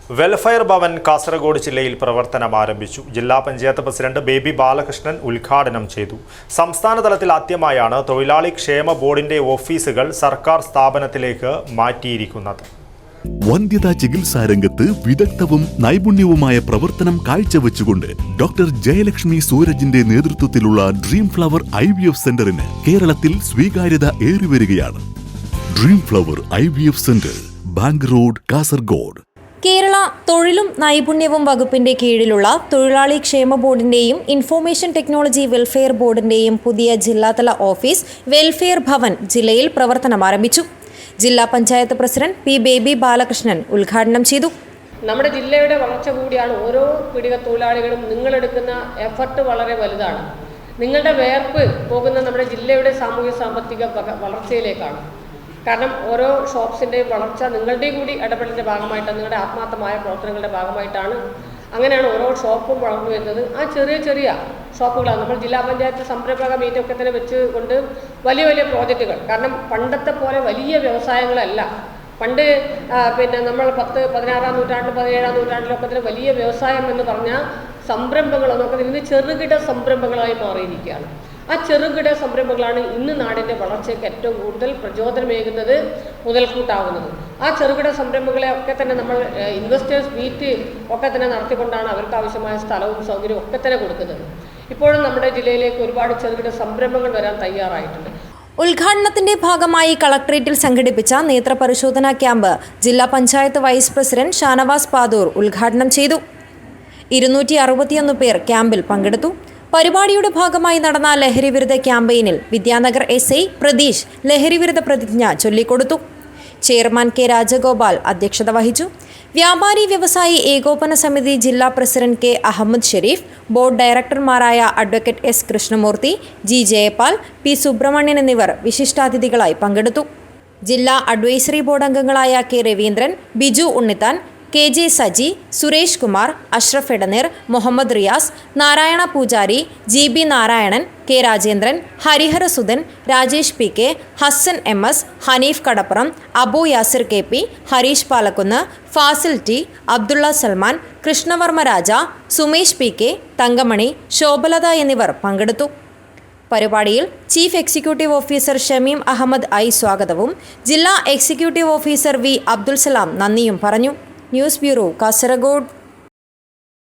Welfare Bhavan Kasaragod ജില്ലയിൽ പ്രവർത്തനം ആരംഭിച്ചു. ജില്ലാ പഞ്ചായത്ത് പ്രസിഡന്റ് ബേബി ബാലകൃഷ്ണൻ ഉദ്ഘാടനം ചെയ്തു. സംസ്ഥാന തലത്തിൽ ആദ്യമായാണ് തൊഴിലാളി ക്ഷേമ ബോർഡിന്റെ ഓഫീസുകൾ സർക്കാർ സ്ഥാപനത്തിലേക്ക് മാറ്റിയിരിക്കുന്നത്. വന്ധ്യതാ ചികിത്സാ രംഗത്ത് വിദഗ്ധവും നൈപുണ്യവുമായ പ്രവർത്തനം കാഴ്ചവെച്ചുകൊണ്ട് ഡോക്ടർ ജയലക്ഷ്മി സൂരജിന്റെ നേതൃത്വത്തിലുള്ള ഡ്രീം ഫ്ലവർ IVF സെന്ററിന് കേരളത്തിൽ സ്വീകാര്യത ഏറിവരികയാണ്. Dream flower IVF centre, bank road, Kasaragod. Kerala തൊഴിലും നൈപുണ്യവും വകുപ്പിന്റെ കീഴിലുള്ള തൊഴിലാളി ക്ഷേമ ബോർഡിന്റെയും ഇൻഫർമേഷൻ ടെക്നോളജി വെൽഫെയർ ബോർഡിന്റെയും പുതിയ ജില്ലാതല ഓഫീസ് വെൽഫെയർ ഭവൻ ജില്ലയിൽ പ്രവർത്തനം ആരംഭിച്ചു. ജില്ലാ പഞ്ചായത്ത് പ്രസിഡന്റ് പി ബേബി ബാലകൃഷ്ണൻ ഉദ്ഘാടനം ചെയ്തു. നമ്മുടെ ജില്ലയുടെ വളർച്ച കൂടിയാണ്. ഓരോ പീഡിക തൊഴിലാളികളും നിങ്ങളെടുക്കുന്ന എഫർട്ട് വളരെ വലുതാണ്. നിങ്ങളുടെ വേർപ്പ് പോകുന്ന നമ്മുടെ ജില്ലയുടെ സാമൂഹ്യ സാമ്പത്തിക വളർച്ചയിലേക്കാണ്. കാരണം ഓരോ ഷോപ്സിൻ്റെയും വളർച്ച നിങ്ങളുടെയും കൂടി ഇടപെടലിൻ്റെ ഭാഗമായിട്ടാണ്, നിങ്ങളുടെ ആത്മാർത്ഥമായ പ്രവർത്തനങ്ങളുടെ ഭാഗമായിട്ടാണ്. അങ്ങനെയാണ് ഓരോ ഷോപ്പും വളർന്നു വരുന്നത്. ആ ചെറിയ ചെറിയ ഷോപ്പുകളാണ് നമ്മൾ ജില്ലാ പഞ്ചായത്ത് സംരംഭക മീറ്റൊക്കെ തന്നെ വെച്ചുകൊണ്ട് വലിയ വലിയ പ്രോജക്റ്റുകൾ. കാരണം പണ്ടത്തെ പോലെ വലിയ വ്യവസായങ്ങളല്ല. പണ്ട് നമ്മൾ 16-ാം നൂറ്റാണ്ട് 17-ാം നൂറ്റാണ്ടിലൊക്കെ തന്നെ വലിയ വ്യവസായം എന്ന് പറഞ്ഞാൽ സംരംഭങ്ങളൊക്കെ ഇന്ന് ചെറുകിട സംരംഭങ്ങളായി മാറിയിരിക്കുകയാണ്. ആ ചെറുകിട സംരംഭങ്ങളാണ് ഇന്ന് നാടിൻ്റെ വളർച്ചയ്ക്ക് ഏറ്റവും കൂടുതൽ പ്രചോദനമേകുന്നത്, മുതൽക്കൂട്ടാവുന്നത്. ആ ചെറുകിട സംരംഭങ്ങളെ ഒക്കെ തന്നെ നമ്മൾ ഇൻവെസ്റ്റേഴ്സ് മീറ്റ് ഒക്കെ തന്നെ നടത്തിക്കൊണ്ടാണ് അവർക്ക് ആവശ്യമായ സ്ഥലവും സൗകര്യവും ഒക്കെ തന്നെ കൊടുക്കുന്നത്. ഇപ്പോഴും നമ്മുടെ ജില്ലയിലേക്ക് ഒരുപാട് ചെറുകിട സംരംഭങ്ങൾ വരാൻ തയ്യാറായിട്ടുണ്ട്. ഉദ്ഘാടനത്തിന്റെ ഭാഗമായി കളക്ടറേറ്റിൽ സംഘടിപ്പിച്ച നേത്രപരിശോധനാ ക്യാമ്പ് ജില്ലാ പഞ്ചായത്ത് വൈസ് പ്രസിഡന്റ് ഷാനവാസ് പാദൂർ ഉദ്ഘാടനം ചെയ്തു. 261 പേർ ക്യാമ്പിൽ പങ്കെടുത്തു. പരിപാടിയുടെ ഭാഗമായി നടന്ന ലഹരിവിരുദ്ധ ക്യാമ്പയിനിൽ വിദ്യാനഗർ SI പ്രതീഷ് ലഹരിവിരുദ്ധ പ്രതിജ്ഞ ചൊല്ലിക്കൊടുത്തു. ചെയർമാൻ K രാജഗോപാൽ അധ്യക്ഷത വഹിച്ചു. വ്യാപാരി വ്യവസായി ഏകോപന സമിതി ജില്ലാ president K Ahammad Sharif, board ഡയറക്ടർമാരായ advocate S Krishnamoorthy, G Jayapal, P Subramanian എന്നിവർ വിശിഷ്ടാതിഥികളായി പങ്കെടുത്തു. ജില്ലാ അഡ്വൈസറി ബോർഡ് അംഗങ്ങളായ K Raveendran, Biju Unnithan, KJ Saji, Suresh Kumar, Ashraf Edaneer, Muhammad Riyas, Narayana Poojari, GB Narayanan, K Rajendran, Harihara Sudan, Rajesh PK, Hassan MS, Hanif കടപ്പുറം, അബു യാസിർ KP, ഹരീഷ് പാലക്കുന്ന്, ഫാസിൽ T, അബ്ദുള്ള സൽമാൻ, കൃഷ്ണവർമ്മ രാജ, സുമേഷ് PK, തങ്കമണി, ശോഭലത എന്നിവർ പങ്കെടുത്തു. പരിപാടിയിൽ chief executive officer Shameem Ahammed I സ്വാഗതവും ജില്ലാ executive officer V Abdul Salam നന്ദിയും പറഞ്ഞു. News bureau, Kasaragod.